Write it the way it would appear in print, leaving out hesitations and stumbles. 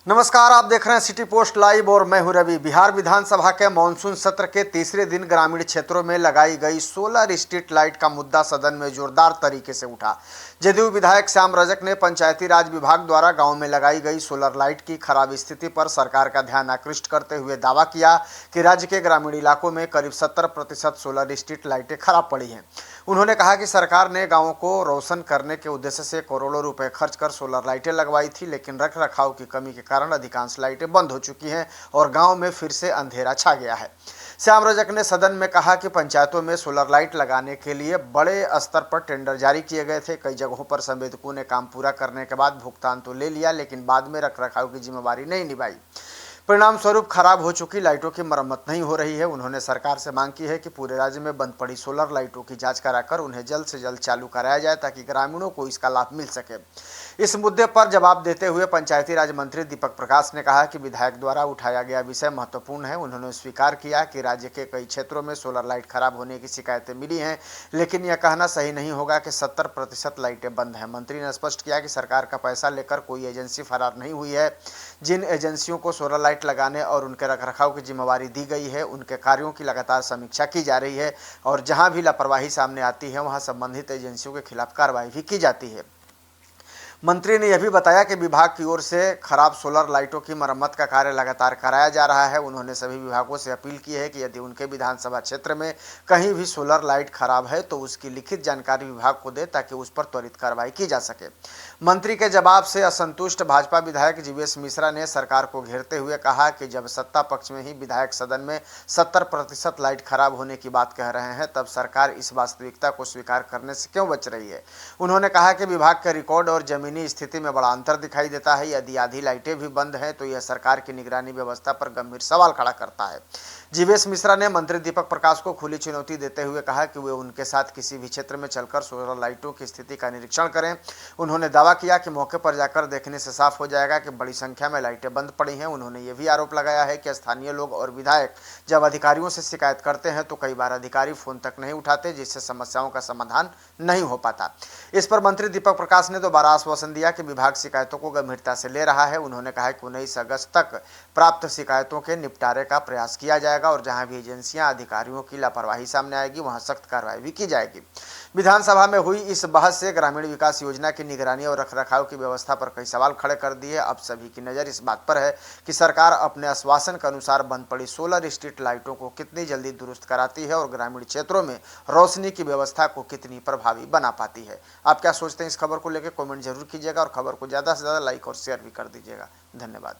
नमस्कार, आप देख रहे हैं सिटी पोस्ट लाइव और मैं हूं रवि। बिहार विधानसभा के मानसून सत्र के तीसरे दिन ग्रामीण क्षेत्रों में लगाई गई सोलर स्ट्रीट लाइट का मुद्दा सदन में जोरदार तरीके से उठा। जदयू विधायक श्याम रजक ने पंचायती राज विभाग द्वारा गांव में लगाई गई सोलर लाइट की खराब स्थिति पर सरकार का ध्यान आकृष्ट करते हुए दावा किया कि राज्य के ग्रामीण इलाकों में करीब 70% सोलर स्ट्रीट लाइटें खराब पड़ी हैं। उन्होंने कहा कि सरकार ने गाँवों को रोशन करने के उद्देश्य से करोड़ों रुपए खर्च कर सोलर लाइटें लगवाई थी, लेकिन रख रखाव की कमी के कारण अधिकांश लाइटें बंद हो चुकी हैं और गांव में फिर से अंधेरा छा गया है। श्याम रजक ने सदन में कहा कि पंचायतों में सोलर लाइट लगाने के लिए बड़े स्तर पर टेंडर जारी किए गए थे। कई जगहों पर संवेदकों ने काम पूरा करने के बाद भुगतान तो ले लिया, लेकिन बाद में रख रखाव की जिम्मेवारी नहीं निभाई। परिणाम स्वरूप खराब हो चुकी लाइटों की मरम्मत नहीं हो रही है। उन्होंने सरकार से मांग की है कि पूरे राज्य में बंद पड़ी सोलर लाइटों की जांच कराकर उन्हें जल्द से जल्द चालू कराया जाए ताकि ग्रामीणों को इसका लाभ मिल सके। इस मुद्दे पर जवाब देते हुए पंचायती राज मंत्री दीपक प्रकाश ने कहा कि विधायक द्वारा उठाया गया विषय महत्वपूर्ण है। उन्होंने स्वीकार किया कि राज्य के कई क्षेत्रों में सोलर लाइट खराब होने की शिकायतें मिली हैं, लेकिन यह कहना सही नहीं होगा कि 70% लाइटें बंद हैं। मंत्री ने स्पष्ट किया कि सरकार का पैसा लेकर कोई एजेंसी फरार नहीं हुई है। जिन एजेंसियों को सोलर लाइट लगाने और उनके रखरखाव की जिम्मेवारी दी गई है, उनके कार्यों की लगातार समीक्षा की जा रही है और जहां भी लापरवाही सामने आती है वहां संबंधित एजेंसियों के खिलाफ कार्रवाई भी की जाती है। मंत्री ने यह भी बताया कि विभाग की ओर से खराब सोलर लाइटों की मरम्मत का कार्य लगातार कराया जा रहा है। उन्होंने सभी विभागों से अपील की है कि यदि उनके विधानसभा क्षेत्र में कहीं भी सोलर लाइट खराब है तो उसकी लिखित जानकारी विभाग को दे ताकि उस पर त्वरित कार्रवाई की जा सके। मंत्री के जवाब से असंतुष्ट भाजपा विधायक जीवेश मिश्रा ने सरकार को घेरते हुए कहा कि जब सत्ता पक्ष में ही विधायक सदन में 70% लाइट खराब होने की बात कह रहे हैं, तब सरकार इस वास्तविकता को स्वीकार करने से क्यों बच रही है। उन्होंने कहा कि विभाग के रिकॉर्ड और जमीनी स्थिति में बड़ा अंतर दिखाई देता है। यदि आधी लाइटें भी बंद हैं तो यह सरकार की निगरानी व्यवस्था पर गंभीर सवाल खड़ा करता है। जीवेश मिश्रा ने मंत्री दीपक प्रकाश को खुली चुनौती देते हुए कहा कि वे उनके साथ किसी भी क्षेत्र में चलकर सोलर लाइटों की स्थिति का निरीक्षण करें। उन्होंने दावा किया कि मौके पर जाकर देखने से साफ हो जाएगा कि बड़ी संख्या में लाइटें बंद पड़ी हैं। उन्होंने ये भी आरोप लगाया है कि स्थानीय लोग और विधायक जब अधिकारियों से शिकायत करते हैं तो कई बार अधिकारी फोन तक नहीं उठाते, जिससे समस्याओं का समाधान नहीं हो पाता। इस पर मंत्री दीपक प्रकाश ने दोबारा आश्वासन दिया कि विभाग शिकायतों को गंभीरता से ले रहा है। उन्होंने कहा कि 19 अगस्त तक प्राप्त शिकायतों के निपटारे का प्रयास किया जाएगा और जहां भी एजेंसियां अधिकारियों की लापरवाही सामने आएगी वहां सख्त कार्रवाई भी की जाएगी। विधानसभा में हुई इस बहस से ग्रामीण विकास योजना की निगरानी और रखरखाव की व्यवस्था पर कई सवाल खड़े कर दिए। अब सभी की नज़र इस बात पर है कि सरकार अपने आश्वासन के अनुसार बंद पड़ी सोलर स्ट्रीट लाइटों को कितनी जल्दी दुरुस्त कराती है और ग्रामीण क्षेत्रों में रोशनी की व्यवस्था को कितनी प्रभावी बना पाती है। आप क्या सोचते हैं इस खबर को लेकर कमेंट जरूर कीजिएगा और खबर को ज़्यादा से ज़्यादा लाइक और शेयर भी कर दीजिएगा। धन्यवाद।